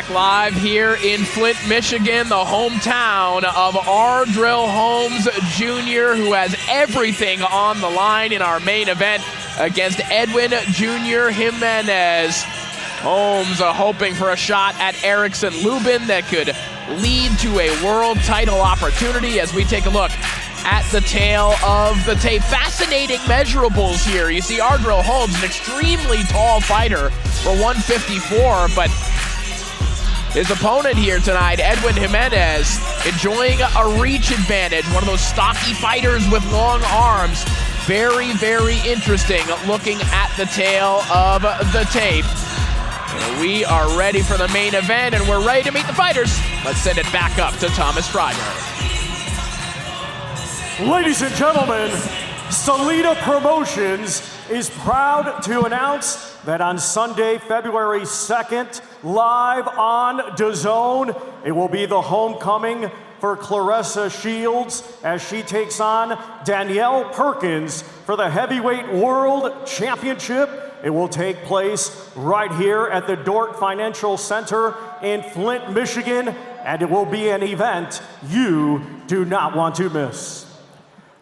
back live here in Flint, Michigan, the hometown of Ardreal Holmes Jr., who has everything on the line in our main event against Edwin Jr. Jimenez. Holmes hoping for a shot at Erickson Lubin that could lead to a world title opportunity as we take a look at the tail of the tape. Fascinating measurables here. You see Ardreal Holmes, an extremely tall fighter for 154, but his opponent here tonight, Edwin Jimenez, enjoying a reach advantage, one of those stocky fighters with long arms. Very, very interesting looking at the tail of the tape. And we are ready for the main event, and we're ready to meet the fighters. Let's send it back up to Thomas Strider. Ladies and gentlemen, Salida Promotions is proud to announce that on Sunday, February 2nd, live on DAZN, it will be the homecoming for Claressa Shields as she takes on Danielle Perkins for the Heavyweight World Championship. It will take place right here at the Dort Financial Center in Flint, Michigan, and it will be an event you do not want to miss.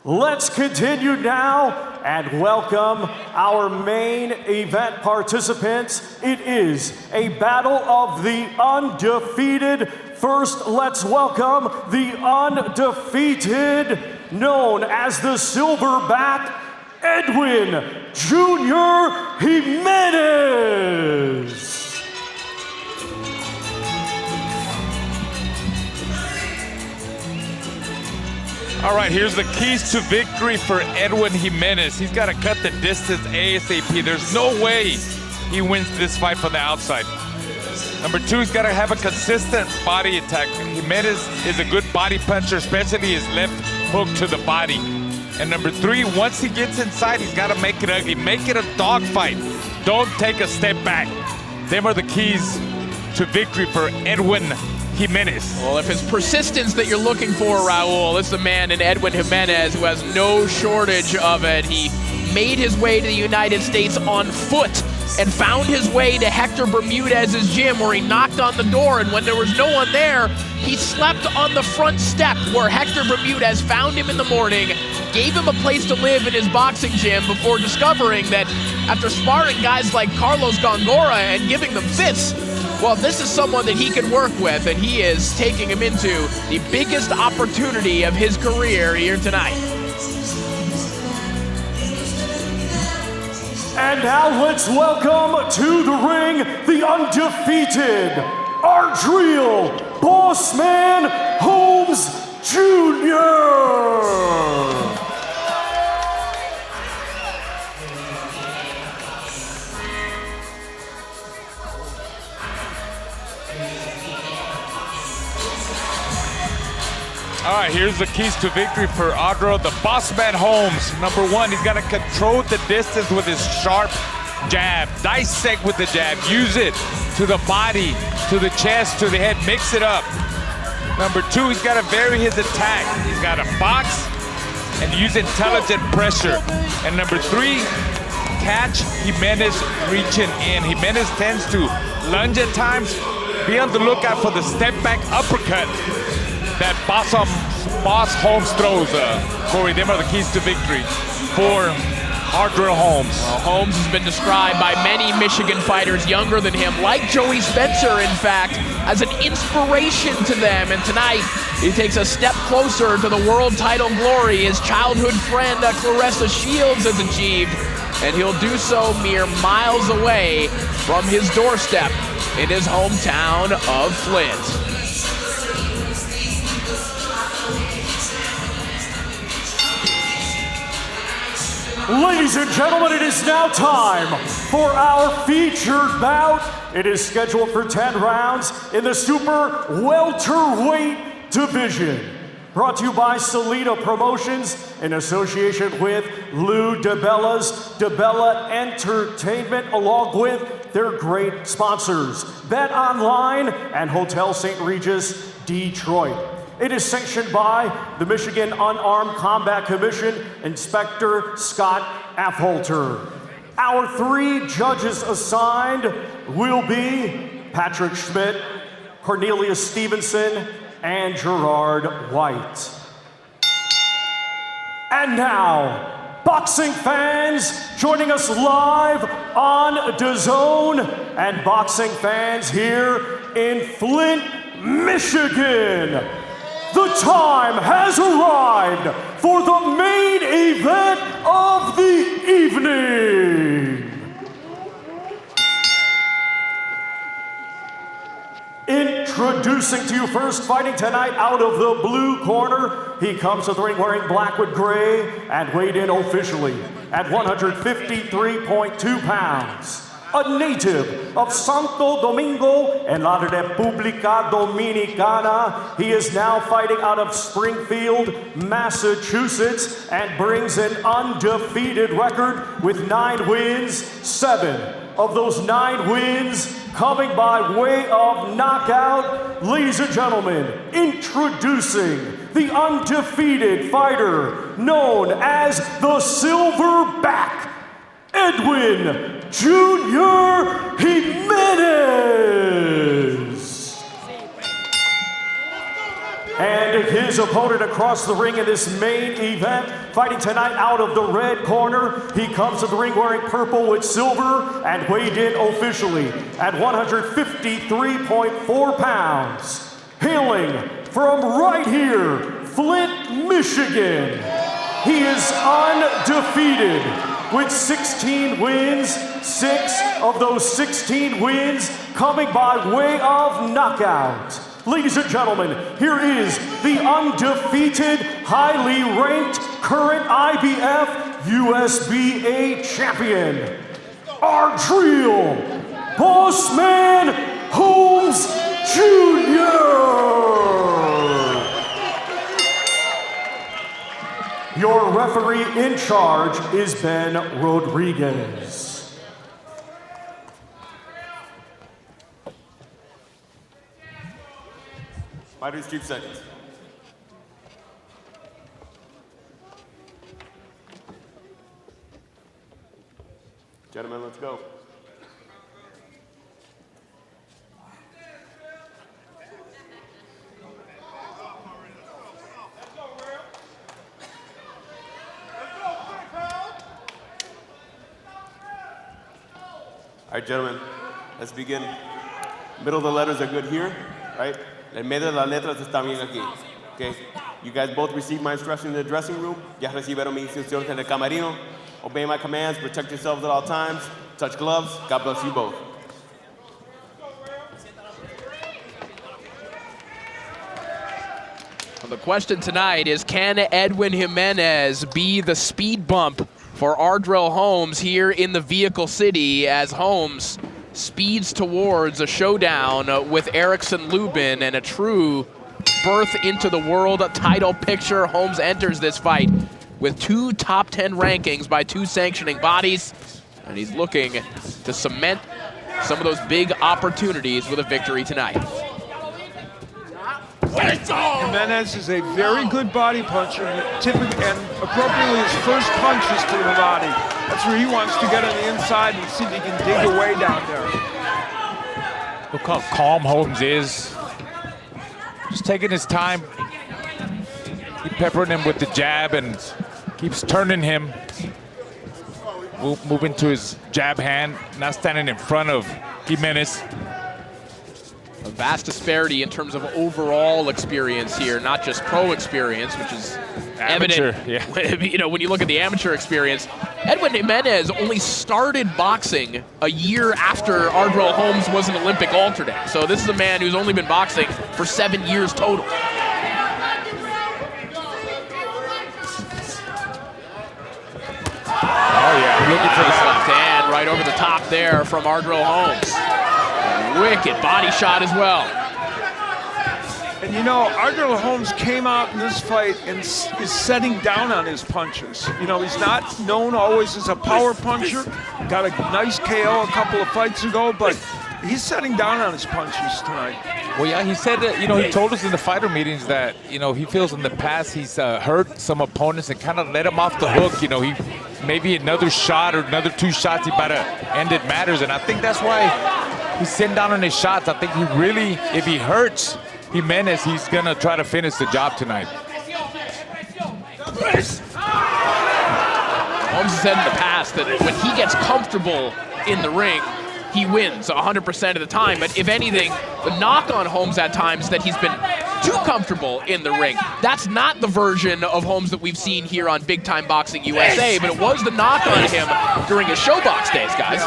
Let's continue now and welcome our main event participants. It is a battle of the undefeated. First, let's welcome the undefeated, known as the Silverback, Edwin Jr. Jimenez. All right, here's the keys to victory for Edwin Jimenez. He's got to cut the distance ASAP. There's no way he wins this fight from the outside. Number two, he's got to have a consistent body attack. Jimenez is a good body puncher, especially his left hook to the body. And number three, once he gets inside, he's got to make it ugly. Make it a dogfight. Don't take a step back. Them are the keys to victory for Edwin Jimenez. Well, if it's persistence that you're looking for, Raul, it's the man in Edwin Jimenez who has no shortage of it. He made his way to the United States on foot and found his way to Hector Bermudez's gym, where he knocked on the door, and when there was no one there, he slept on the front step where Hector Bermudez found him in the morning, gave him a place to live in his boxing gym before discovering that after sparring guys like Carlos Gongora and giving them fits, well, this is someone that he can work with, and he is taking him into the biggest opportunity of his career here tonight. And now let's welcome to the ring the undefeated Ardreal Bossman Holmes Jr. All right, here's the keys to victory for Ardreal, the Bossman Holmes. Number one, he's got to control the distance with his sharp jab. Dissect with the jab. Use it to the body, to the chest, to the head. Mix it up. Number two, he's got to vary his attack. He's got to box and use intelligent pressure. And number three, catch Jimenez reaching in. Jimenez tends to lunge at times. Be on the lookout for the step back uppercut that Boss Holmes throws. Corey, them are the keys to victory for Ardreal Holmes. Well, Holmes has been described by many Michigan fighters younger than him, like Joey Spencer, in fact, as an inspiration to them. And tonight, he takes a step closer to the world title glory his childhood friend Claressa Shields has achieved. And he'll do so mere miles away from his doorstep in his hometown of Flint. Ladies and gentlemen, it is now time for our featured bout. It is scheduled for 10 rounds in the super welterweight division. Brought to you by Salida Promotions in association with Lou DeBella's DeBella Entertainment, along with their great sponsors, Bet Online and Hotel St. Regis, Detroit. It is sanctioned by the Michigan Unarmed Combat Commission, Inspector Scott Affolter. Our three judges assigned will be Patrick Schmidt, Cornelius Stevenson, and Gerard White. And now, boxing fans joining us live on DAZN, and boxing fans here in Flint, Michigan. The time has arrived for the main event of the evening. Introducing to you first, fighting tonight out of the blue corner. He comes to the ring wearing black with gray and weighed in officially at 153.2 pounds. A native of Santo Domingo en la República Dominicana, he is now fighting out of Springfield, Massachusetts, and brings an undefeated record with 9 wins, 7 of those 9 wins coming by way of knockout. Ladies and gentlemen, introducing the undefeated fighter known as the Silverback, Edwin Jr. Jimenez. And his opponent across the ring in this main event, fighting tonight out of the red corner. He comes to the ring wearing purple with silver and weighed in officially at 153.4 pounds. Hailing from right here, Flint, Michigan. He is undefeated with 16 wins, 6 of those 16 wins coming by way of knockout. Ladies and gentlemen, here is the undefeated, highly ranked, current IBF USBA champion, Ardreal Bossman Holmes Jr. Your referee in charge is Ben Rodriguez. Fighters keep seconds. Gentlemen, let's go. All right, gentlemen, let's begin. Middle of the letters are good here, right? El medio de las letras está bien aquí. Okay? You guys both received my instructions in the dressing room. Ya recibieron mis instrucciones en el camerino. Obey my commands, protect yourselves at all times. Touch gloves. God bless you both. Well, the question tonight is, can Edwin Jimenez be the speed bump for Ardreal Holmes here in the Vehicle City as Holmes speeds towards a showdown with Erickson Lubin and a true birth into the world title picture? Holmes enters this fight with 2 top 10 rankings by 2 sanctioning bodies, and he's looking to cement some of those big opportunities with a victory tonight. Jimenez is a very good body puncher, typically, and appropriately his first punch is to the body. That's where he wants to get on the inside and see if he can dig away down there. Look how calm Holmes is. Just taking his time. He peppered him with the jab and keeps turning him. Moving to his jab hand, not standing in front of Jimenez. A vast disparity in terms of overall experience here, not just pro experience, which is Amateur, evident. yeah. You know, when you look at the amateur experience, Edwin Jimenez only started boxing a year after Ardreal Holmes was an Olympic alternate. So this is a man who's only been boxing for 7 years total. Oh yeah, Looking for this left hand right over the top there from Ardreal Holmes. Wicked body shot as well. And you know, Ardreal Holmes came out in this fight and is setting down on his punches. You know, he's not known always as a power puncher. Got a nice KO a couple of fights ago, but he's setting down on his punches tonight. Well, yeah, he said that, you know, he told us in the fighter meetings that, you know, he feels in the past he's hurt some opponents and kind of let him off the hook. You know, he maybe another shot or another 2 shots, he better end it matters. And I think that's why he's sitting down on his shots. I think he really, if he hurts Jimenez, he's going to try to finish the job tonight. Holmes has said in the past that when he gets comfortable in the ring, he wins 100% of the time. But if anything, the knock on Holmes at times that he's been too comfortable in the ring. That's not the version of Holmes that we've seen here on Big Time Boxing USA, but it was the knock on him during his Showbox days, guys.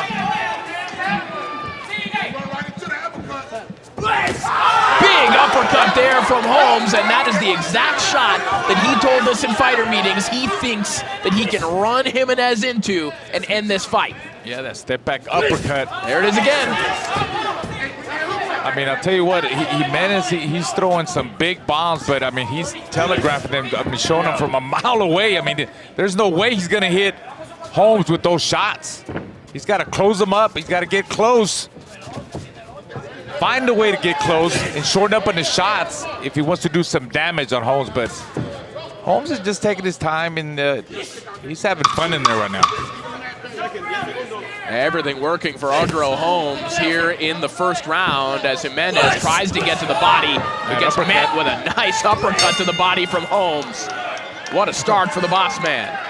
Big uppercut there from Holmes, and that is the exact shot that he told us in fighter meetings he thinks that he can run Jimenez into and end this fight. Yeah, that step back uppercut. There it is again. I mean, I'll tell you what, Jimenez, he's throwing some big bombs, but I mean, he's telegraphing them, I mean, showing them from a mile away. I mean, there's no way he's gonna hit Holmes with those shots. He's gotta close them up, he's gotta get close. Find a way to get close and shorten up on the shots if he wants to do some damage on Holmes, but Holmes is just taking his time and he's having fun in there right now. Everything working for Ardreal Holmes here in the first round as Jimenez tries to get to the body, but gets met with a nice uppercut to the body from Holmes. What a start for the boss man.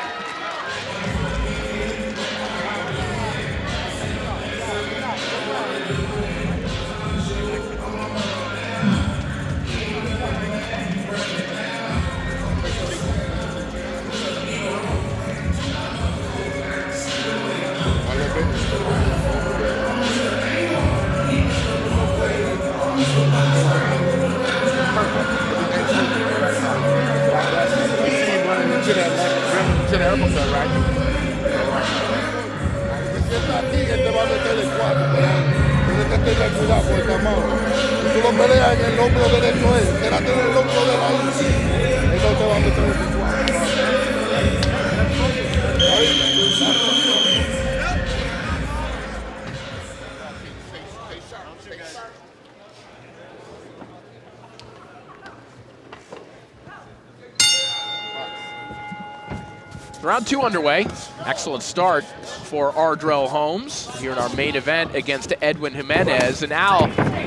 Round two underway. Excellent start for Ardreal Holmes here in our main event against Edwin Jimenez. And Al,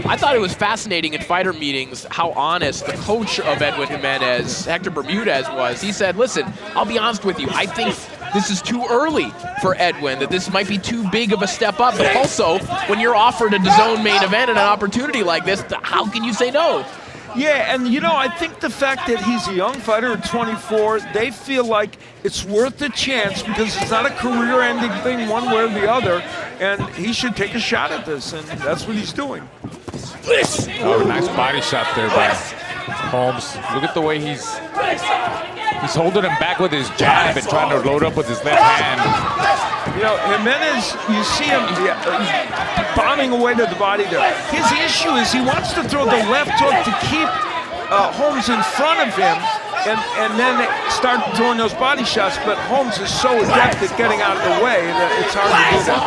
I thought it was fascinating in fighter meetings how honest the coach of Edwin Jimenez, Hector Bermudez, was. He said, listen, I'll be honest with you, I think this is too early for Edwin, that this might be too big of a step up. But also, when you're offered a DAZN main event and an opportunity like this, how can you say no? Yeah, and you know, I think the fact that he's a young fighter at 24, they feel like it's worth the chance because it's not a career-ending thing one way or the other, and he should take a shot at this, and that's what he's doing. Oh, nice body shot there by Holmes. Look at the way he's holding him back with his jab and trying to load up with his left hand. You know, Jimenez, you see him bombing away to the body there. His issue is he wants to throw the left hook to keep Holmes in front of him and then start throwing those body shots, but Holmes is so adept at getting out of the way that it's hard to do that.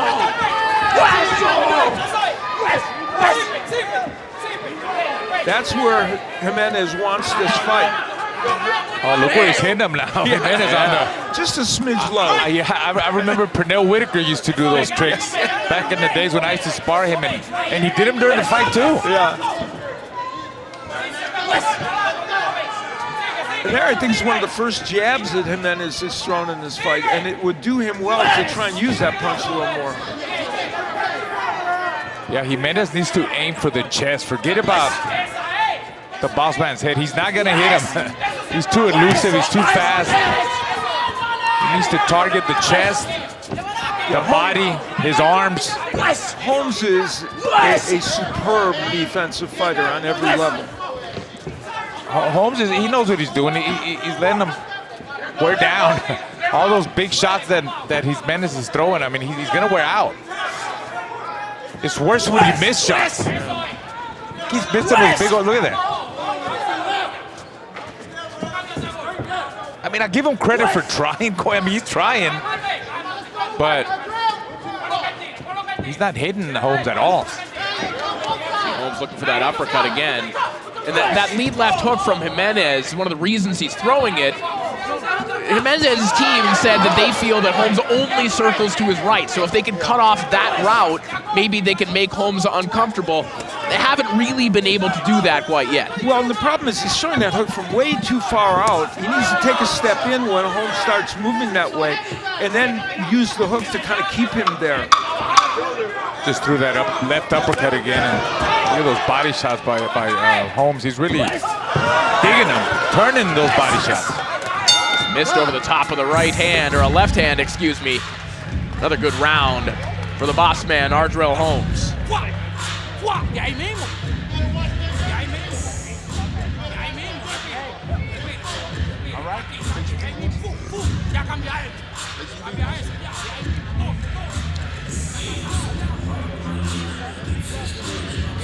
That's where Jimenez wants this fight. Oh, look where he's hitting him now. Yeah, Jimenez on the... Just a smidge low. Yeah, I remember Pernell Whitaker used to do those tricks back in the days when I used to spar him, and he did them during the fight too. Yeah. And there, I think it's one of the first jabs that Jimenez has thrown in this fight, and it would do him well to try and use that punch a little more. Yeah, Jimenez needs to aim for the chest. Forget about the boss man's head. He's not gonna hit him. He's too elusive, he's too fast. He needs to target the chest, the body, his arms. Holmes is a superb defensive fighter on every level. Holmes, he knows what he's doing. He's letting them wear down. All those big shots that Jimenez is throwing, I mean, he's gonna wear out. It's worse when he miss shots. He's missing those big ones, look at that. I mean, I give him credit for trying. I mean, he's trying, but he's not hitting Holmes at all. Holmes looking for that uppercut again. And that lead left hook from Jimenez, one of the reasons he's throwing it, Jimenez's team said that they feel that Holmes only circles to his right. So if they can cut off that route, maybe they can make Holmes uncomfortable. They haven't really been able to do that quite yet. Well, and the problem is he's showing that hook from way too far out. He needs to take a step in when Holmes starts moving that way, and then use the hook to kind of keep him there. Just threw that left uppercut again, and look at those body shots by Holmes. He's really digging them, turning those body shots. Missed over the top of the right hand, or a left hand, excuse me. Another good round for the boss man, Ardreal Holmes.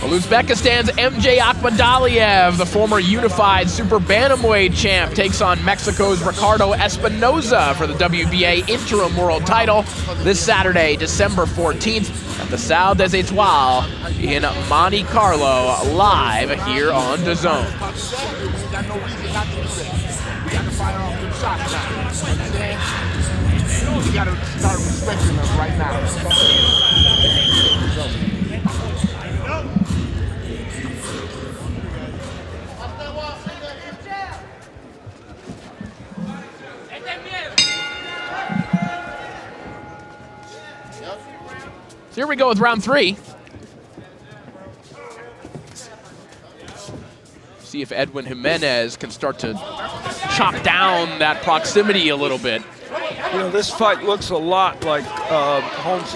Well, Uzbekistan's MJ Akhmadaliev, the former unified super bantamweight champ, takes on Mexico's Ricardo Espinoza for the WBA interim world title this Saturday, December 14th at the Salle des Etoiles in Monte Carlo, live here on DAZN. You gotta start respecting us right now. So here we go with round 3. See if Edwin Jimenez can start to chop down that proximity a little bit. You know, this fight looks a lot like Holmes'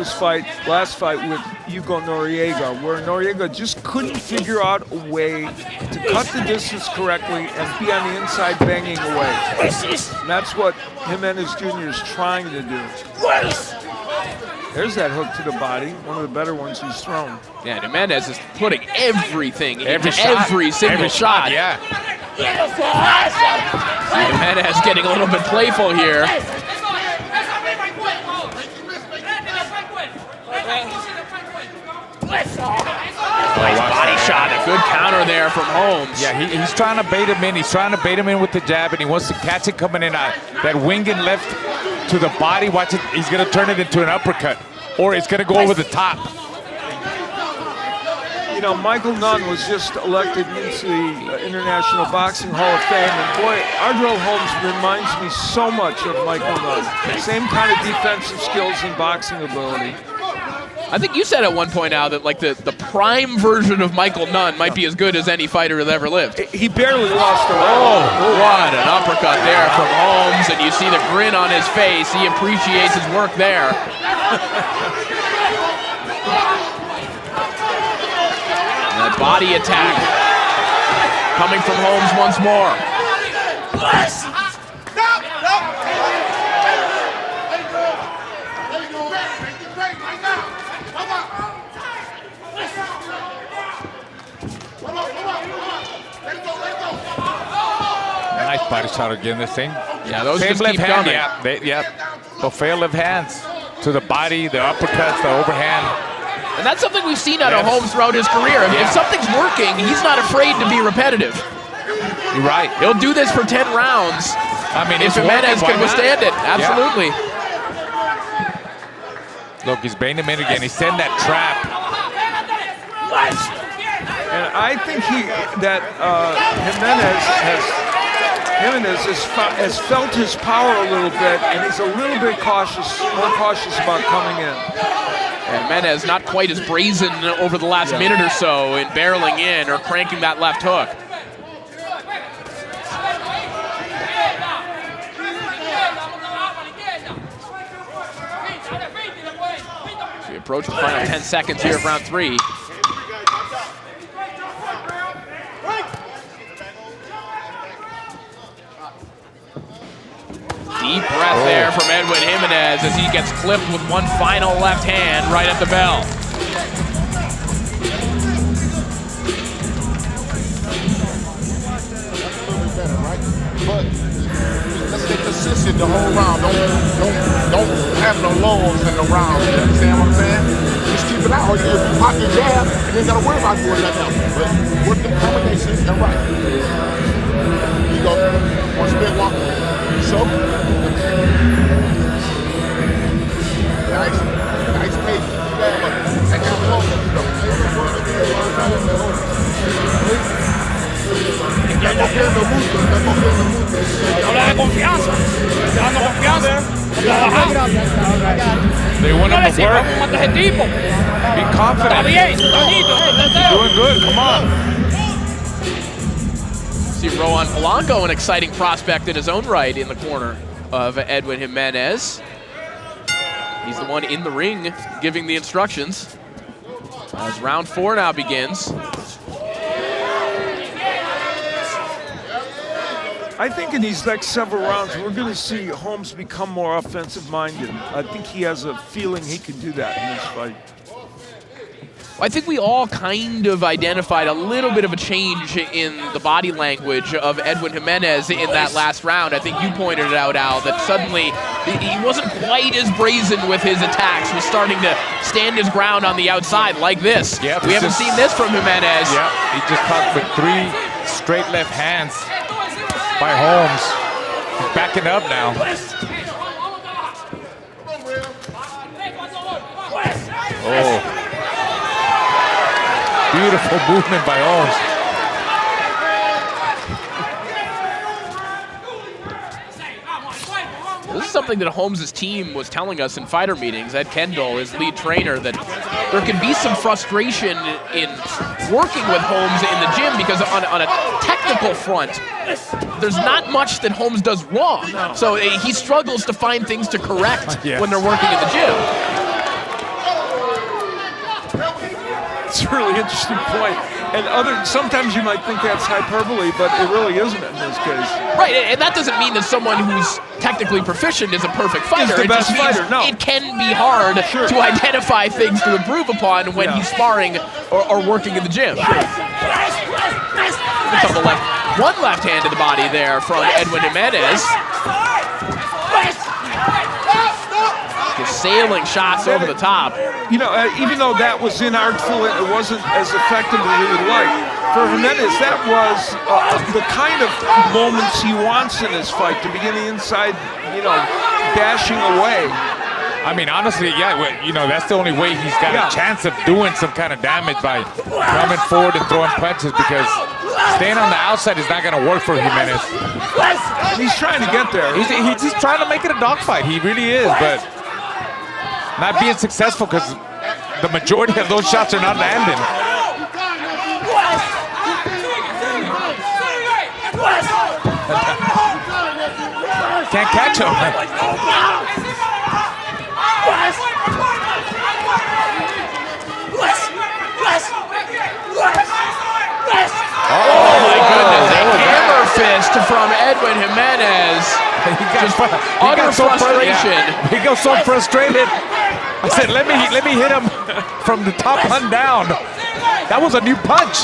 last fight with Hugo Noriega, where Noriega just couldn't figure out a way to cut the distance correctly and be on the inside banging away. And that's what Jimenez Jr. is trying to do. There's that hook to the body, one of the better ones he's thrown. Yeah, Jimenez is putting everything into every single shot. Yeah. Jimenez getting a little bit playful here. Nice body shot, a good counter there from Holmes. Yeah, he's trying to bait him in. He's trying to bait him in with the jab, and he wants to catch it coming in. That wing and left to the body. Watch it. He's going to turn it into an uppercut, or it's going to go over the top. You know, Michael Nunn was just elected into the International Boxing Hall of Fame, and boy, Ardreal Holmes reminds me so much of Michael Nunn. Same kind of defensive skills and boxing ability. I think you said at one point now that like the prime version of Michael Nunn might be as good as any fighter that ever lived. He barely lost a Oh, round. what an uppercut there from Holmes, and you see the grin on his face. He appreciates his work there. And that body attack coming from Holmes once more. Nice body shot again, this thing. Yeah, those Same just left keep hand, coming. Both fair left hands to the body, the uppercuts, the overhand. And that's something we've seen out of Holmes throughout his career. If something's working, he's not afraid to be repetitive. You're right. He'll do this for 10 rounds. I mean, If Jimenez can withstand it, absolutely. Yeah. Look, he's baiting him in again. He's setting that trap. And I think Jimenez has felt his power a little bit, and he's a little bit more cautious about coming in. And Jimenez not quite as brazen over the last minute or so in barreling in or cranking that left hook. So we approach the final 10 seconds here of round 3. Deep breath there from Edwin Jimenez as he gets clipped with one final left hand right at the bell. Better, right? But let's stay consistent the whole round. Don't have no lulls in the round. You understand what I'm saying? Just keep it out. Or you pop your jab, and then gotta worry about doing nothing else. But work the combinations and right. You go one spin, one. So They want him to work. Be confident. Doing good. Come on. See Rohan Polanco, an exciting prospect in his own right in the corner of Edwin Jimenez. He's the one in the ring giving the instructions as round 4 now begins. I think in these next several rounds, we're going to see Holmes become more offensive-minded. I think he has a feeling he can do that in this fight. I think we all kind of identified a little bit of a change in the body language of Edwin Jimenez in that last round. I think you pointed it out, Al, that suddenly he wasn't quite as brazen with his attacks. He was starting to stand his ground on the outside like this. Yep, we haven't seen this from Jimenez. Yeah, he just caught with 3 straight left hands by Holmes. He's backing up now. Oh. Beautiful movement by Holmes. This is something that Holmes' team was telling us in fighter meetings. Ed Kendall, his lead trainer, that there can be some frustration in working with Holmes in the gym because on a technical front, there's not much that Holmes does wrong. No. So he struggles to find things to correct when they're working in the gym. It's a really interesting point. And sometimes you might think that's hyperbole, but it really isn't in this case. Right, and that doesn't mean that someone who's technically proficient is a perfect fighter. Is the best fighter, no. It can be hard to identify things to improve upon when he's sparring or working in the gym. One left hand to the body there from Edwin Jimenez. Just sailing shots over the top. You know, even though that was inartful, it wasn't as effective as we would like. For Jimenez, that was the kind of moments he wants in his fight, to begin the inside, dashing away. I mean, honestly, that's the only way he's got a chance of doing some kind of damage, by coming forward and throwing punches, because staying on the outside is not going to work for Jimenez. He's trying to get there. He's just trying to make it a dogfight. He really is, but not being successful because the majority of those shots are not landing. Can't catch him. Oh my goodness, a hammer fist from Edwin Jimenez. Just utter frustration. He got so frustrated. I said, let me hit him from the top on down. That was a new punch.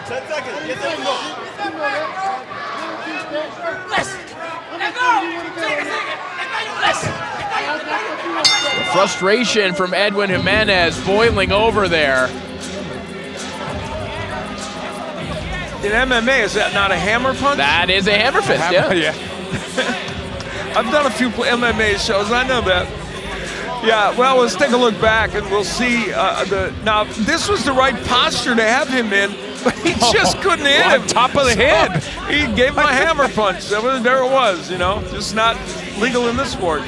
10 seconds. Get them go. Frustration from Edwin Jimenez boiling over there. In MMA, is that not a hammer punch? That is a hammer fist, yeah. I've done a few MMA shows, I know that. Yeah, well, let's take a look back and we'll see. Now, this was the right posture to have him in, but he just couldn't hit him. Top of the head. He gave him a hammer punch. There it was, just not legal in this sport.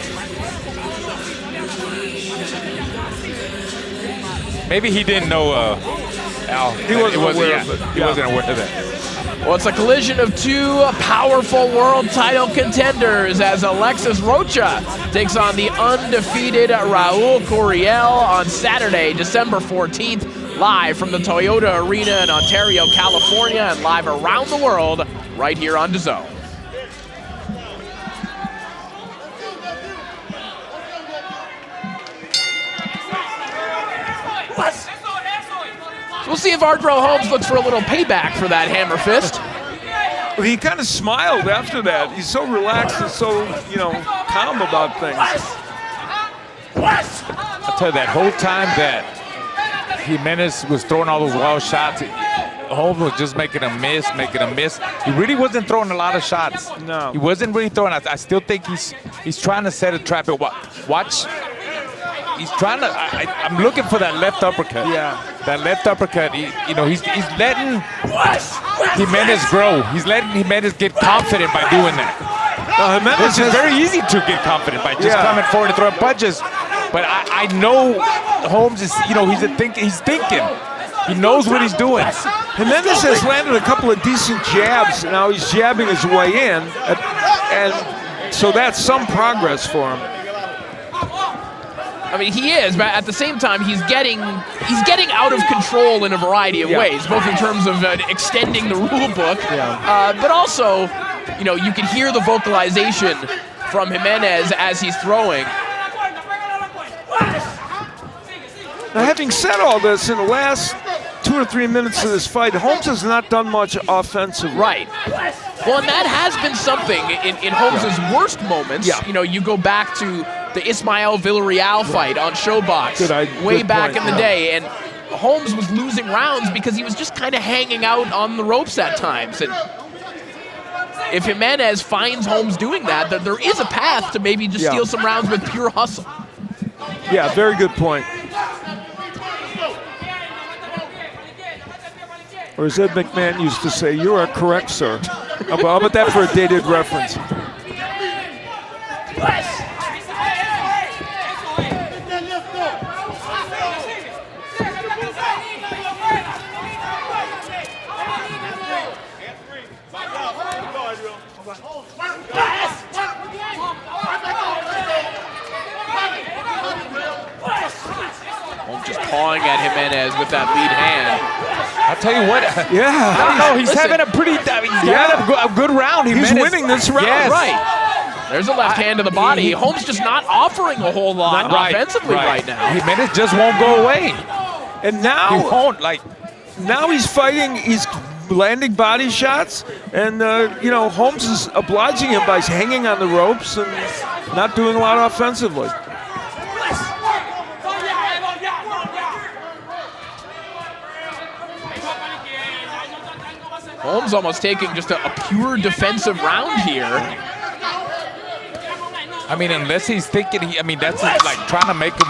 Maybe he didn't know, Al. He wasn't aware of it. He wasn't aware of that. Well, it's a collision of two powerful world title contenders as Alexis Rocha takes on the undefeated Raul Curiel on Saturday, December 14th, live from the Toyota Arena in Ontario, California, and live around the world right here on DAZN. We'll see if Ardreal Holmes looks for a little payback for that hammer fist. Well, he kind of smiled after that. He's so relaxed and so, calm about things. I'll tell you, that whole time that Jimenez was throwing all those wild shots, Holmes was just making a miss. He really wasn't throwing a lot of shots. No. He wasn't really throwing. I still think he's trying to set a trap. But watch. He's trying to. I'm looking for that left uppercut. Yeah. That left uppercut. He's letting Jimenez grow. He's letting Jimenez get confident by doing that. Jimenez It's very easy to get confident by just coming forward and throwing punches. But I know Holmes is, he's thinking. He knows what he's doing. Jimenez has landed a couple of decent jabs. Now he's jabbing his way in, and so that's some progress for him. I mean, he is, but at the same time, he's getting out of control in a variety of ways, both in terms of extending the rule book, but also, you can hear the vocalization from Jimenez as he's throwing. Now, having said all this, in the last 2 or 3 minutes of this fight, Holmes has not done much offensively. Right. Well, and that has been something in Holmes' worst moments. Yeah. You go back to the Ismael Villarreal fight on Showbox way back in the day, and Holmes was losing rounds because he was just kind of hanging out on the ropes at times. And if Jimenez finds Holmes doing that, there is a path to maybe just steal some rounds with pure hustle. Yeah, very good point. Or as Ed McMahon used to say, you are correct, sir. How about that for a dated reference? Holmes just pawing at Jimenez with that lead hand. I'll tell you what. Yeah. He's having a pretty, he's having a good round. He's winning this round. Yes. Right. There's a left hand to the body. Holmes just not offering a whole lot offensively right now. Jimenez just won't go away. And now He won't, now he's fighting, he's landing body shots, and Holmes is obliging him by hanging on the ropes and not doing a lot offensively. Holmes almost taking just a pure defensive round here. I mean, unless he's thinking, that's like trying to make him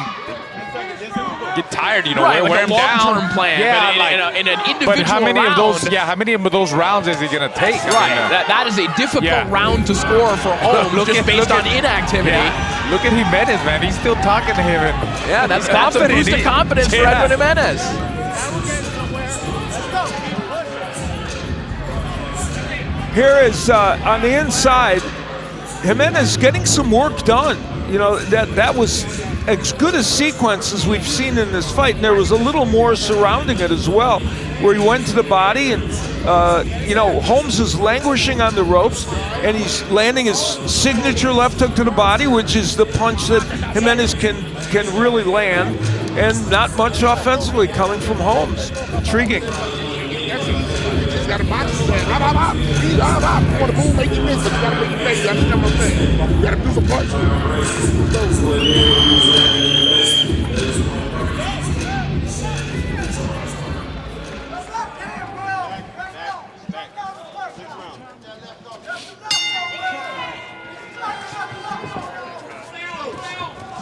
get tired, Right, wear like him a long-term down. plan, but in an individual But how many round, of those rounds is he gonna take? Right, that is a difficult round to score for Holmes just based on inactivity. Yeah. Look at Jimenez, man. He's still talking to him. That's a boost of confidence for Edwin Jimenez. Here is on the inside, Jimenez getting some work done. That was as good a sequence as we've seen in this fight, and there was a little more surrounding it as well, where he went to the body, and Holmes is languishing on the ropes, and he's landing his signature left hook to the body, which is the punch that Jimenez can really land, and not much offensively coming from Holmes. Intriguing. He's got a box his head. You want to move, make you miss it. You got to make you pay. You understand what I'm saying? You got to do some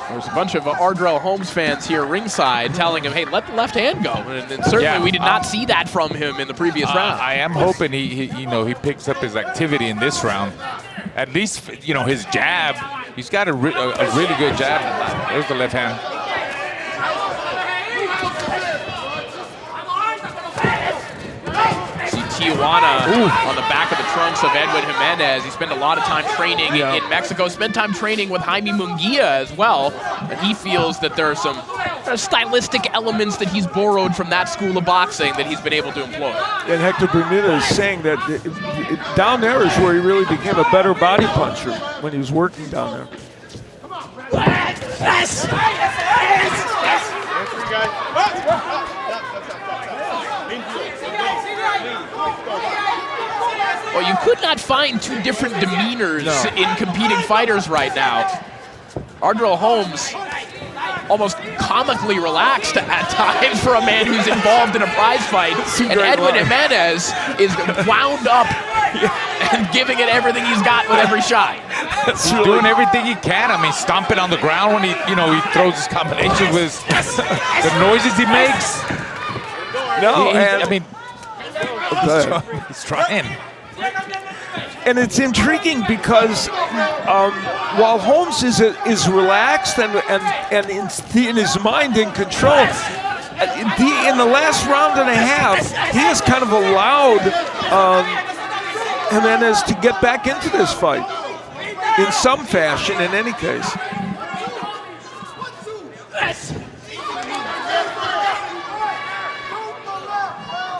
There's a bunch of Ardreal Holmes fans here ringside telling him, hey, let the left hand go. And certainly we did not see that from him in the previous round. I am hoping he picks up his activity in this round. At least, his jab. He's got a really good jab. There's the left hand. Tijuana on the back of the trunks of Edwin Jimenez. He spent a lot of time training in Mexico, spent time training with Jaime Munguia as well. And he feels that there are some stylistic elements that he's borrowed from that school of boxing that he's been able to employ. And Hector Bermudez is saying that down there is where he really became a better body puncher when he was working down there. Well, you could not find two different demeanors in competing fighters right now. Ardreal Holmes almost comically relaxed at times for a man who's involved in a prize fight. And Edwin Jimenez is wound up and giving it everything he's got with every shot. He's doing everything he can. I mean, stomping on the ground when he throws his combinations with the noises he makes. He's trying. And it's intriguing because while Holmes is relaxed and in his mind in control, in the last round and a half, he has kind of allowed Jimenez to get back into this fight in some fashion, in any case.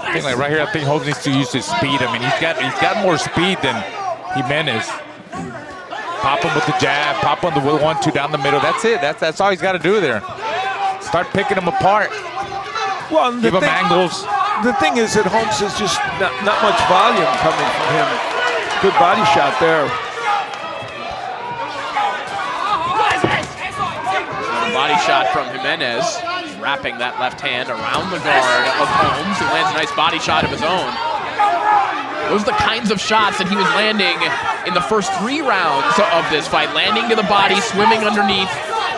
I think like right here, I think Holmes needs to use his speed. I mean, he's got more speed than Jimenez. Pop him with the jab, pop him with 1-2 down the middle. That's it. That's all he's got to do there. Start picking them apart. Well, give him angles. The thing is that Holmes is just not much volume coming from him. Good body shot there. Body shot from Jimenez. Wrapping that left hand around the guard of Holmes, who lands a nice body shot of his own. Those are the kinds of shots that he was landing in the first 3 rounds of this fight. Landing to the body, swimming underneath,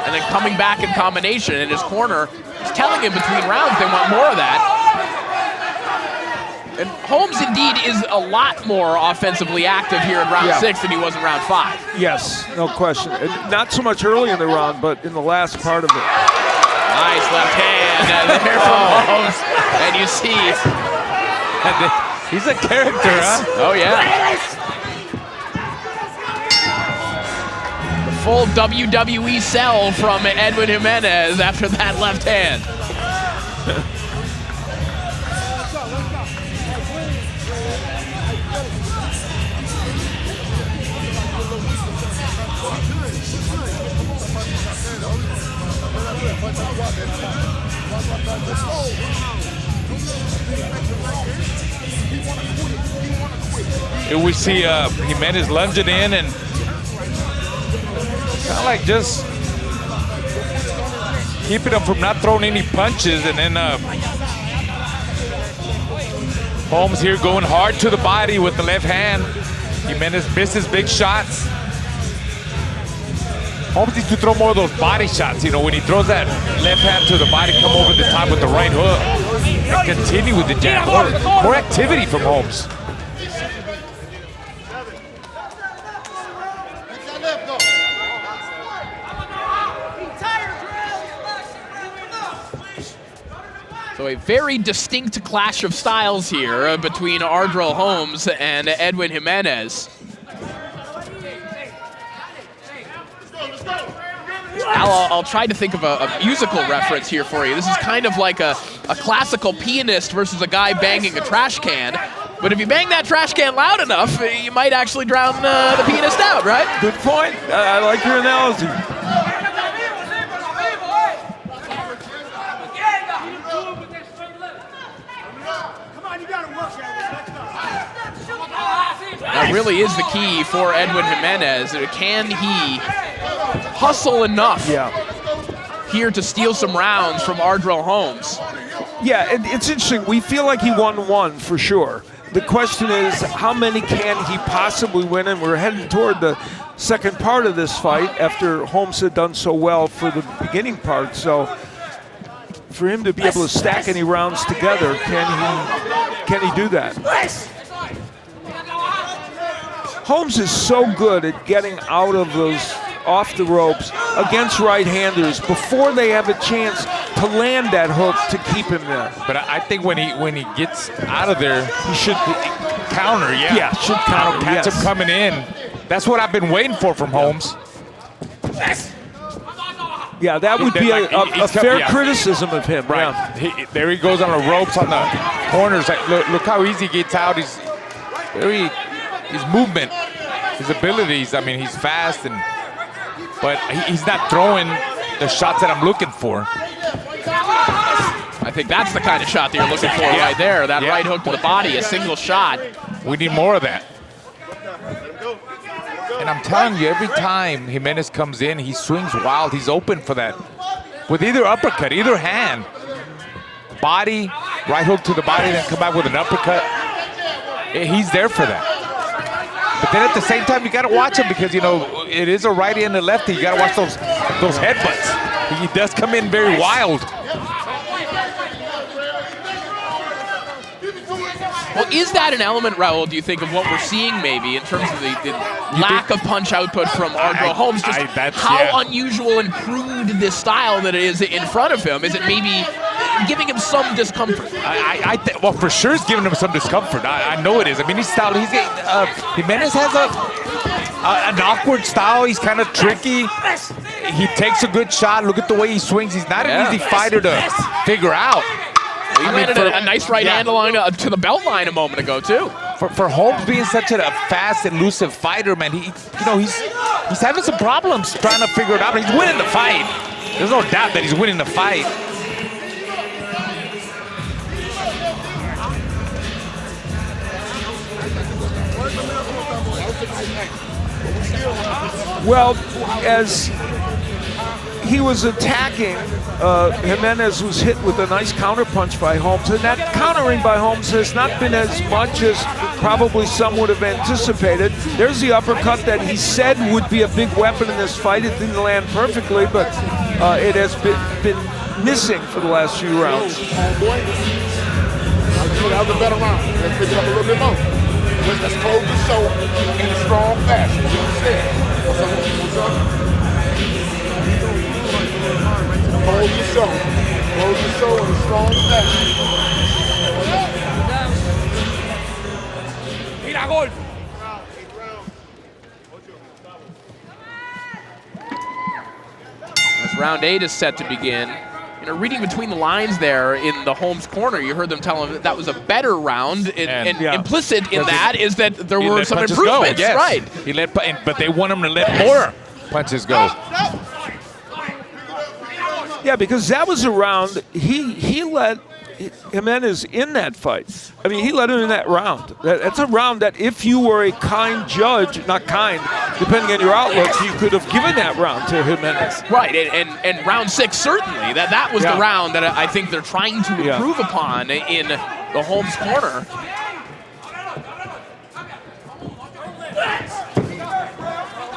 and then coming back in combination. And his corner is telling him between rounds they want more of that. And Holmes indeed is a lot more offensively active here in round 6 than he was in round 5. Yes, no question. And not so much early in the round, but in the last part of it. Nice left hand there from Holmes. And you see. He's a character, huh? Oh, yeah. The full WWE sell from Edwin Jimenez after that left hand. Here we see Jimenez lunging in and kind of like just keeping him from not throwing any punches, and then Holmes here going hard to the body with the left hand. Jimenez misses big shots. Holmes needs to throw more of those body shots. You know, when he throws that left hand to the body, come over the top with the right hook and continue with the jab. More activity from Holmes. So a very distinct clash of styles here between Ardreal Holmes and Edwin Jimenez. I'll try to think of a musical reference here for you. This is kind of like a classical pianist versus a guy banging a trash can. But if you bang that trash can loud enough, you might actually drown the pianist out, right? Good point. I like your analogy. That really is the key for Edwin Jimenez. Can he hustle enough here to steal some rounds from Ardreal Holmes? Yeah, it's interesting. We feel like he won 1 for sure. The question is, how many can he possibly win? And we're heading toward the second part of this fight after Holmes had done so well for the beginning part. So for him to be able to stack any rounds together, can he do that? Holmes is so good at getting out of those off the ropes against right-handers before they have a chance to land that hook to keep him there. But I think when he gets out of there, he should counter. Yeah, should counter. Catch him coming in. That's what I've been waiting for from Holmes. Yeah, that would be a fair criticism of him. Right. Yeah. There he goes on the ropes on the corners. Like, look how easy he gets out. His movement, his abilities. I mean, he's fast, but he's not throwing the shots that I'm looking for. I think that's the kind of shot that you're looking for right there. That right hook to the body, a single shot. We need more of that. And I'm telling you, every time Jimenez comes in, he swings wild. He's open for that. With either uppercut, either hand. Body, right hook to the body, then come back with an uppercut. He's there for that. But then at the same time, you got to watch him because, you know, it is a righty and a lefty. You got to watch those headbutts. He does come in very wild. Well, is that an element, Raul, do you think, of what we're seeing maybe in terms of the lack of punch output from Ardreal Holmes? Just how unusual and crude this style that it is in front of him? Is it maybe giving him some discomfort? Well, for sure it's giving him some discomfort. I know it is. I mean, Jimenez has an awkward style. He's kind of tricky. He takes a good shot. Look at the way he swings. He's not an easy fighter to figure out. He landed a nice right hand along to the belt line a moment ago, too. For Holmes being such a fast, elusive fighter, man, he's having some problems trying to figure it out. He's winning the fight. There's no doubt that he's winning the fight. Well, as he was attacking, Jimenez was hit with a nice counter punch by Holmes, and that countering by Holmes has not been as much as probably some would have anticipated. There's the uppercut that he said would be a big weapon in this fight. It didn't land perfectly, but it has been missing for the last few rounds. That was a better round. Let's pick it up a little bit more. Let's hold the show in a strong fashion. You understand? What's up? Hold the show. Hold the show in a strong fashion. Mira, gol. As round 8 is set to begin. You know, reading between the lines there in the Holmes corner, you heard them tell him that was a better round, and implicit in that is that there were some improvements. Yes. Right. But they want him to let more punches go. Yeah, because that was a round he let Jimenez in that fight. I mean, he let him in that round. That's a round that if you were a kind judge, not kind, depending on your outlook, you could have given that round to Jimenez. Right, and round 6 certainly. That was the round that I think they're trying to improve upon in the Holmes corner.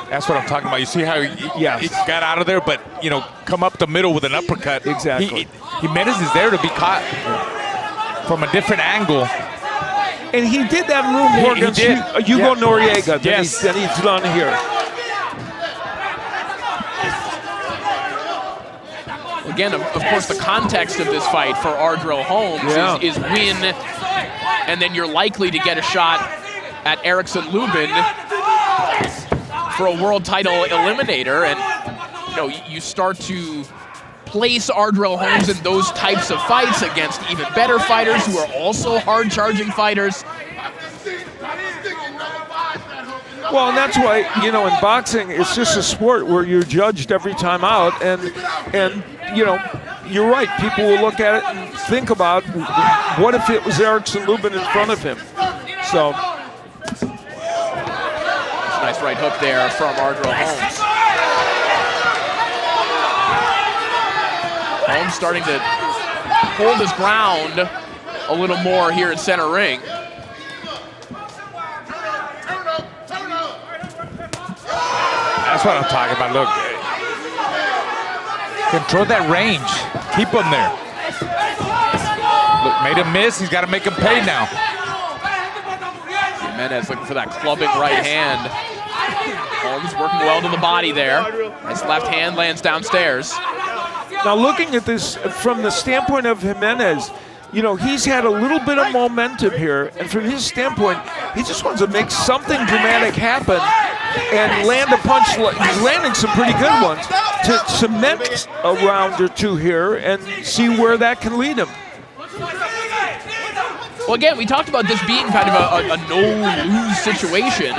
That's what I'm talking about. You see how he got out of there, but, come up the middle with an uppercut. Exactly. Jimenez is there to be caught from a different angle. And he did that move more against Hugo Noriega than he's done here. Again, of course, the context of this fight for Ardreal Holmes is win, and then you're likely to get a shot at Erickson Lubin for a world title eliminator, and you start to place Ardreal Holmes in those types of fights against even better fighters who are also hard-charging fighters. Well, and that's why, in boxing, it's just a sport where you're judged every time out, and you're right. People will look at it and think about, what if it was Erickson Lubin in front of him? So, nice right hook there from Ardreal Holmes. Holmes starting to hold his ground a little more here in center ring. That's what I'm talking about. Look, control that range. Keep him there. Look, made him miss. He's got to make him pay now. Jimenez looking for that clubbing right hand. Holmes working well to the body there. Nice left hand lands downstairs. Now looking at this from the standpoint of Jimenez, he's had a little bit of momentum here, and from his standpoint, he just wants to make something dramatic happen and land a punch. He's landing some pretty good ones to cement a round or two here and see where that can lead him. Well, again, we talked about this being kind of a no-lose situation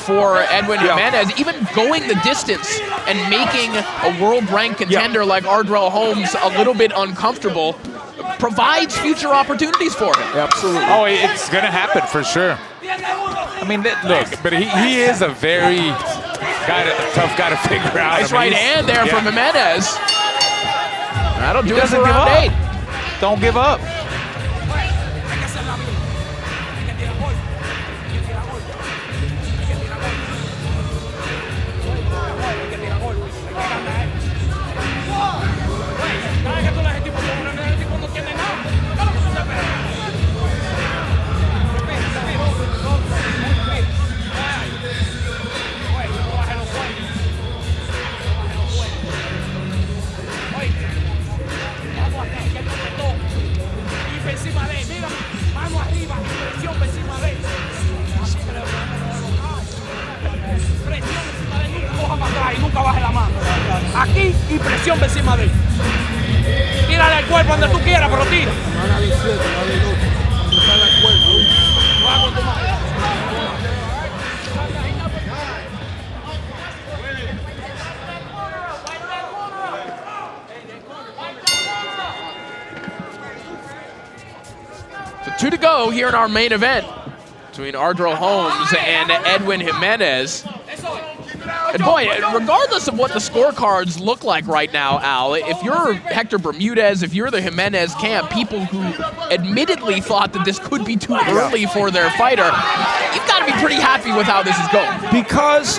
for Edwin Jimenez. Even going the distance and making a world-ranked contender like Ardreal Holmes a little bit uncomfortable provides future opportunities for him. Absolutely. Oh, it's going to happen for sure. I mean, look, but he is a very tough guy to figure out. Nice right hand there from Jimenez. That'll do it for round 8. Don't give up. y presión encima de él. Tírale al cuerpo donde tú quieras, pero tira. So 2 to go here in our main event between Ardreal Holmes and Edwin Jimenez. And boy, regardless of what the scorecards look like right now, Al, if you're Hector Bermudez, if you're the Jimenez camp, people who admittedly thought that this could be too early for their fighter, you've got to be pretty happy with how this is going. Because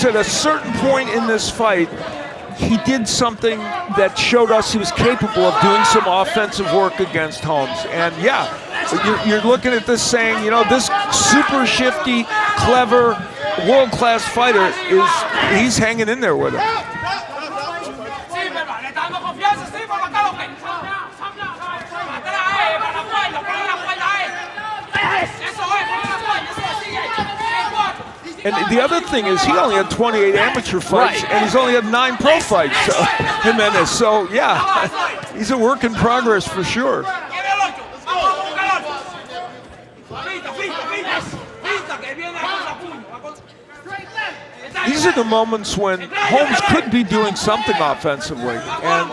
at a certain point in this fight, he did something that showed us he was capable of doing some offensive work against Holmes. And yeah, you're looking at this saying, you know, this super shifty, clever, world-class fighter he's hanging in there with him. And the other thing is he only had 28 amateur fights, and he's only had 9 pro fights, Jimenez. So, yeah, he's a work in progress for sure. These are the moments when Holmes could be doing something offensively, and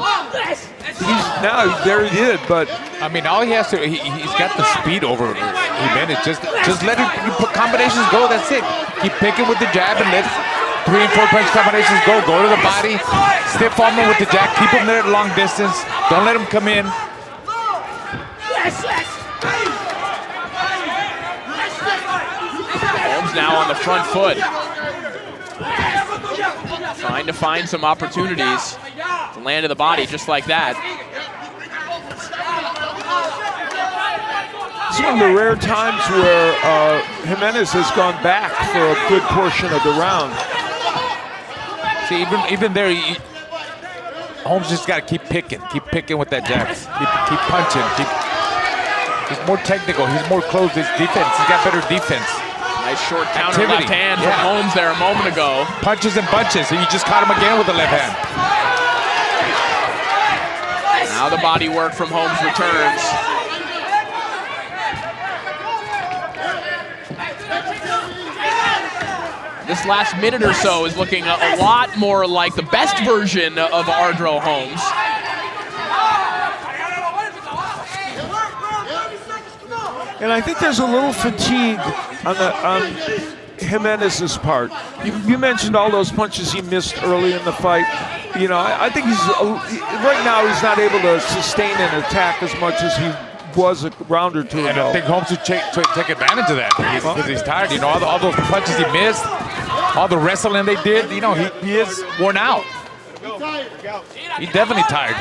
there he did. But I mean, all he has to, he's got the speed over Jimenez. Just let him put combinations go. That's it. Keep picking with the jab and let 3 and 4 punch combinations go. Go to the body, stiff arm him with the jab. Keep him there at long distance. Don't let him come in. Holmes now on the front foot, trying to find some opportunities to land to the body just like that. It's one of the rare times where Jimenez has gone back for a good portion of the round. See, even there, Holmes just got to keep picking with that jab. Keep punching. He's more technical. He's more closed. His defense. He's got better defense. Nice short counter left hand from Holmes there a moment ago. Punches and bunches. He just caught him again with the left hand. Now the body work from Holmes returns. This last minute or so is looking a lot more like the best version of Ardreal Holmes. And I think there's a little fatigue on Jimenez's part. You mentioned all those punches he missed early in the fight. You know, I think right now he's not able to sustain an attack as much as he was a round or two ago. And I think Holmes would take advantage of that because he's tired. You know, all those punches he missed, all the wrestling they did, you know, he is worn out. He's definitely tired.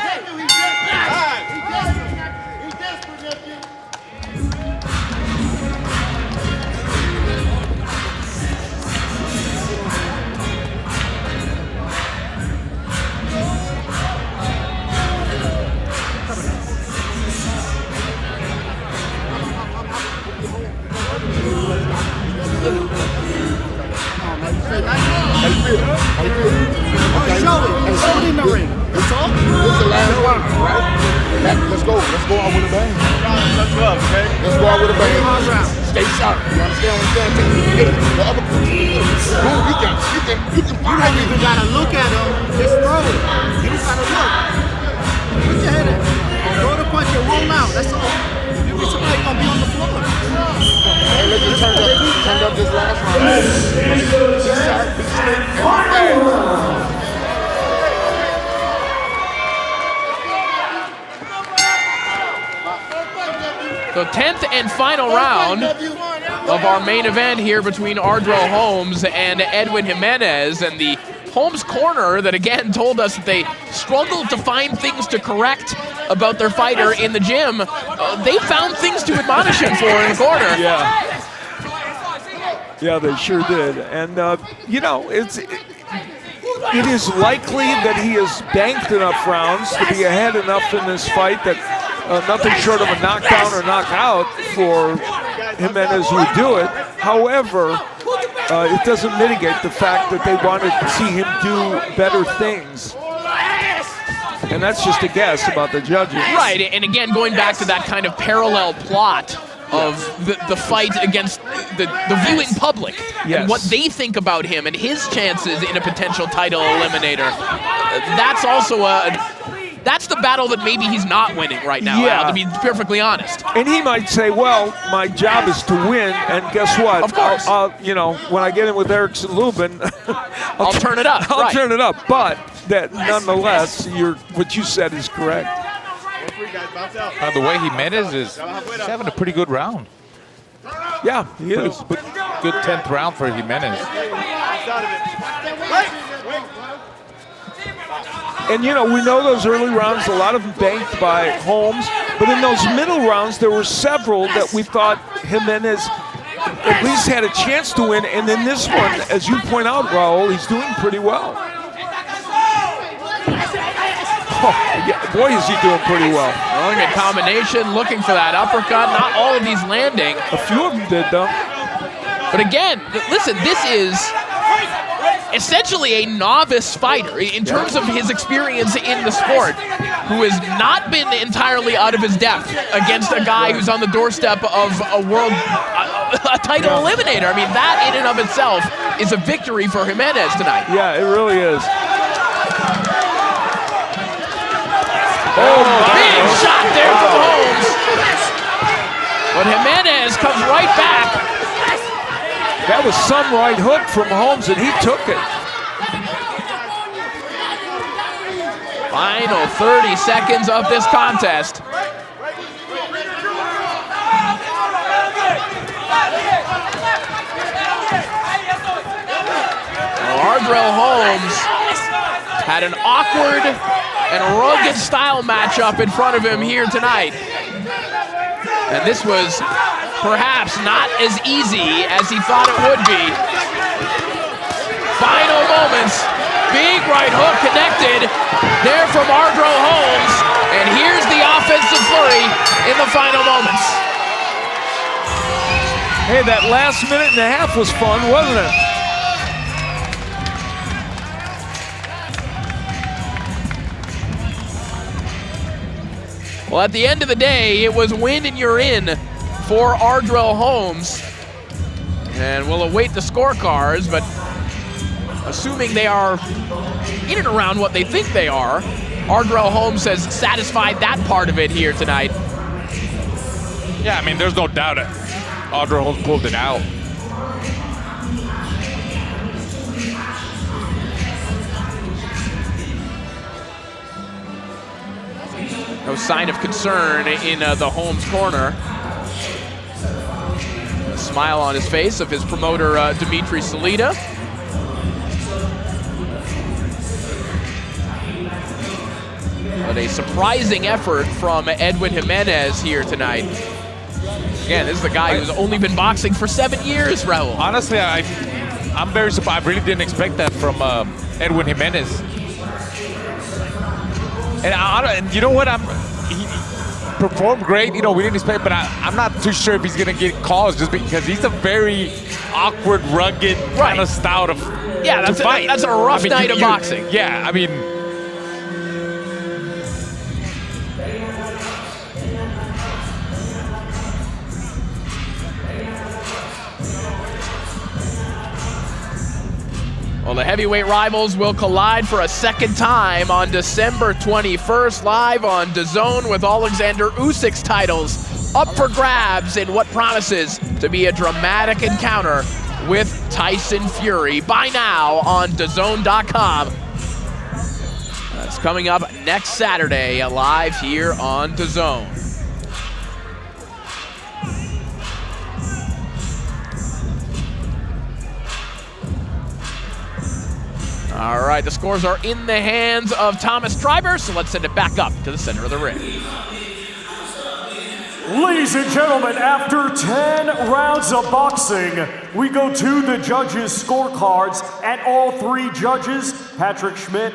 Show it in the ring. That's all? This is the last round, right? Let's go. Let's go out with a bang. Let's go out with a bang. Stay sharp. You understand what I'm saying? Hey, the other you can you don't even gotta look at him. Just throw it. You just gotta look. Put your head in. Throw the punch and roll out. That's all. Somebody gonna be on the floor. Hey, let's just turn up this last round. Be sharp, be straight, and be fast. So 10th and final round of our main event here between Ardreal Holmes and Edwin Jimenez, and the Holmes corner that again told us that they struggled to find things to correct about their fighter in the gym. They found things to admonish him for in the corner. Yeah, they sure did. And you know, it is likely that he has banked enough rounds to be ahead enough in this fight that nothing short of a knockdown or knockout for Jimenez would do it. However, it doesn't mitigate the fact that they wanted to see him do better things And that's just a guess about the judges. Right, and again, going back to that kind of parallel plot of the fight against the viewing public Yes. and what they think about him and his chances in a potential title eliminator. That's also that's the battle that maybe he's not winning right now, Yeah. Al, to be perfectly honest. And he might say, well, my job is to win, and guess what? Of course. I'll, when I get in with Erickson Lubin, I'll turn it up. I'll right. turn it up. But that nonetheless, what you said is correct. The way Jimenez is he's having a pretty good round. Yeah, he is. Good 10th round for Jimenez. And we know those early rounds, a lot of them banked by Holmes, but in those middle rounds, there were several that we thought Jimenez at least had a chance to win. And then this one, as you point out, Raul, he's doing pretty well. Oh, yeah, boy, is he doing pretty well. Throwing a combination, looking for that uppercut. Not all of these landing. A few of them did, though. But again, listen, this is essentially a novice fighter in terms of his experience in the sport, who has not been entirely out of his depth against a guy who's on the doorstep of a title eliminator. I mean, that in and of itself is a victory for Jimenez tonight. Yeah, it really is. Oh, big shot there from Holmes. But Jimenez comes right back. That was some right hook from Holmes, and he took it. Final 30 seconds of this contest. Ardreal Holmes had an awkward and rugged style matchup in front of him here tonight. And this was perhaps not as easy as he thought it would be. Final moments, big right hook connected there from Ardreal Holmes. And here's the offensive flurry in the final moments. Hey, that last minute and a half was fun, wasn't it? Well, at the end of the day, it was win and you're in for Ardreal Holmes. And we'll await the scorecards, but assuming they are in and around what they think they are, Ardreal Holmes has satisfied that part of it here tonight. Yeah, I mean, there's no doubt it. Ardreal Holmes pulled it out. No sign of concern in the Holmes corner. A smile on his face of his promoter, Dimitri Salita. But a surprising effort from Edwin Jimenez here tonight. Again, this is the guy who's only been boxing for 7 years, Raul. Honestly, I'm very surprised. I really didn't expect that from Edwin Jimenez. And you know what? He performed great. We didn't expect, but I'm not too sure if he's gonna get calls just because he's a very awkward, rugged kind of style of fight. That's a rough night of boxing. Yeah, I mean. Well, the heavyweight rivals will collide for a second time on December 21st, live on DAZN, with Alexander Usyk's titles up for grabs in what promises to be a dramatic encounter with Tyson Fury. By now on DAZN.com. That's coming up next Saturday, live here on DAZN. All right, the scores are in the hands of Thomas Treiber, so let's send it back up to the center of the ring. Ladies and gentlemen, after 10 rounds of boxing, we go to the judges' scorecards, and all three judges, Patrick Schmidt,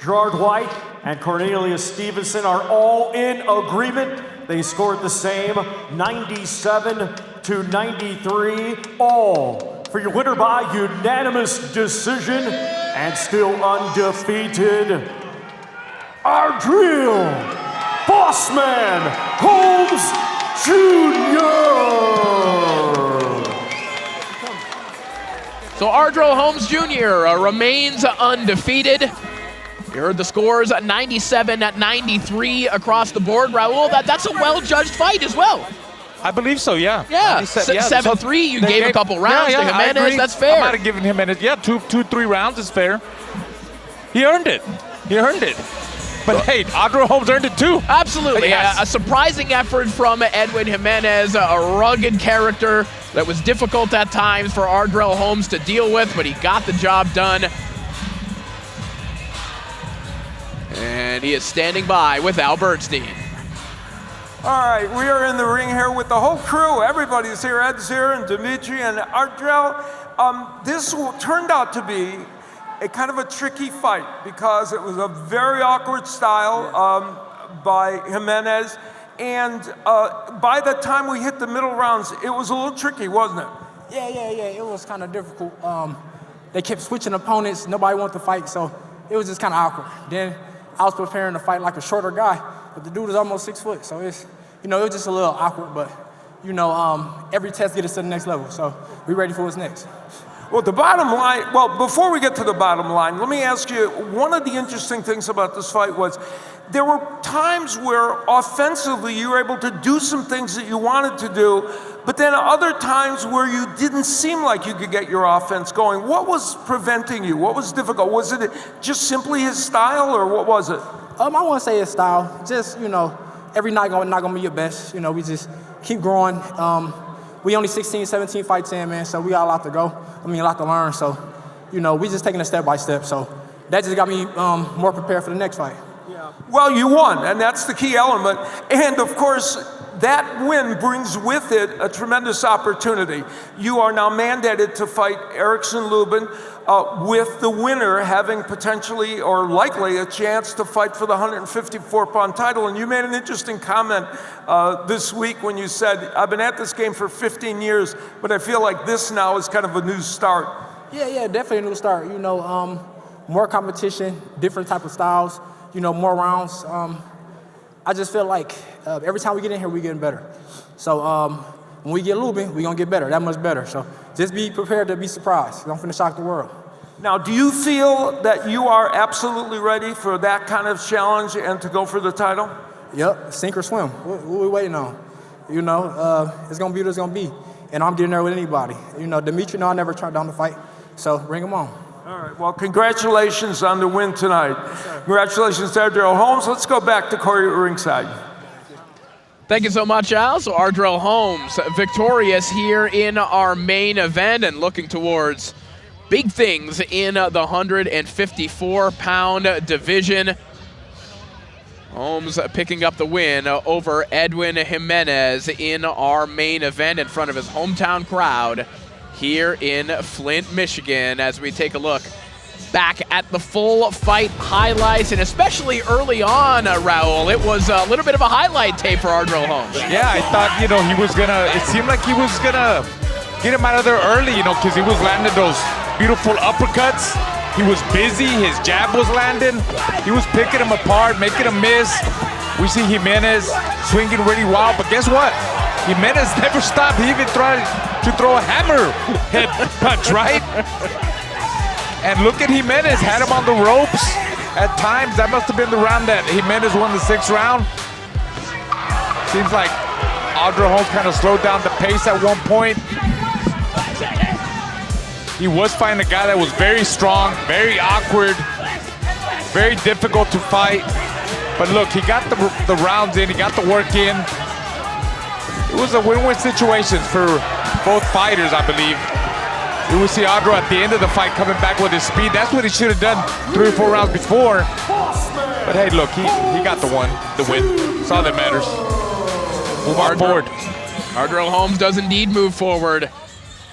Gerard White, and Cornelius Stevenson, are all in agreement. They scored the same, 97-93, all for your winner by unanimous decision, and still undefeated, Ardreal Bossman Holmes Jr. So Ardreal Holmes Jr. Remains undefeated. You heard the scores, 97-93 across the board. Raul, that's a well-judged fight as well. I believe so, yeah. Yeah, 7-3, you gave a couple rounds to Jimenez, that's fair. I might have given Jimenez, 3 rounds is fair. He earned it. But hey, Ardreal Holmes earned it too. Absolutely, Yes. a surprising effort from Edwin Jimenez, a rugged character that was difficult at times for Ardreal Holmes to deal with, but he got the job done. And he is standing by with Al Bernstein. All right, we are in the ring here with the whole crew. Everybody's here, Ed's here, and Dimitri and Ardreal. This turned out to be a kind of a tricky fight because it was a very awkward style by Jimenez. And by the time we hit the middle rounds, it was a little tricky, wasn't it? Yeah, it was kind of difficult. They kept switching opponents. Nobody wanted to fight, so it was just kind of awkward. Then I was preparing to fight like a shorter guy, but the dude is almost 6 foot, so it's, it was just a little awkward, but, every test gets us to the next level, so we're ready for what's next. Well, the bottom line, before we get to the bottom line, let me ask you, one of the interesting things about this fight was there were times where offensively you were able to do some things that you wanted to do, but then other times where you didn't seem like you could get your offense going. What was preventing you? What was difficult? Was it just simply his style, or what was it? I want to say his style. Just, every night not going to be your best. We just keep growing. We only 16, 17 fights in, man, so we got a lot to go. A lot to learn, so, we just taking it step by step. So that just got me more prepared for the next fight. Yeah. Well, you won, and that's the key element. And, of course, that win brings with it a tremendous opportunity. You are now mandated to fight Erickson Lubin, with the winner having potentially or likely a chance to fight for the 154-pound title. And you made an interesting comment this week when you said, I've been at this game for 15 years, but I feel like this now is kind of a new start. Yeah, definitely a new start. More competition, different type of styles, more rounds. I just feel like every time we get in here, we're getting better. So when we get Lubin, we're going to get better, that much better. So just be prepared to be surprised. Don't finna shock the world. Now, do you feel that you are absolutely ready for that kind of challenge and to go for the title? Yep, sink or swim. What we waiting on? It's going to be what it's going to be. And I'm getting there with anybody. Dimitri, I never turned down the fight, so bring him on. All right, well, congratulations on the win tonight. Congratulations to Ardreal Holmes. Let's go back to Corey at ringside. Thank you so much, Al. So Ardreal Holmes victorious here in our main event and looking towards big things in the 154-pound division. Holmes picking up the win over Edwin Jimenez in our main event in front of his hometown crowd here in Flint, Michigan, as we take a look back at the full fight highlights, and especially early on, Raul, it was a little bit of a highlight tape for Ardreal Holmes. Yeah, I thought, he was gonna, it seemed like he was gonna get him out of there early, because he was landing those beautiful uppercuts. He was busy, his jab was landing. He was picking him apart, making him miss. We see Jimenez swinging really wild, but guess what? Jimenez never stopped. He even tried to throw a hammer head punch, right? And look at Jimenez, had him on the ropes at times. That must have been the round that Jimenez won the 6th round. Seems like Ardreal Holmes kind of slowed down the pace at one point. He was fighting a guy that was very strong, very awkward, very difficult to fight. But look, he got the rounds in, he got the work in. It was a win-win situation for both fighters, I believe. We will see Ardreal at the end of the fight coming back with his speed. That's what he should have done 3 or 4 rounds before. But hey, look, he got the win. That's all that matters. Move on forward. Ardreal Holmes does indeed move forward.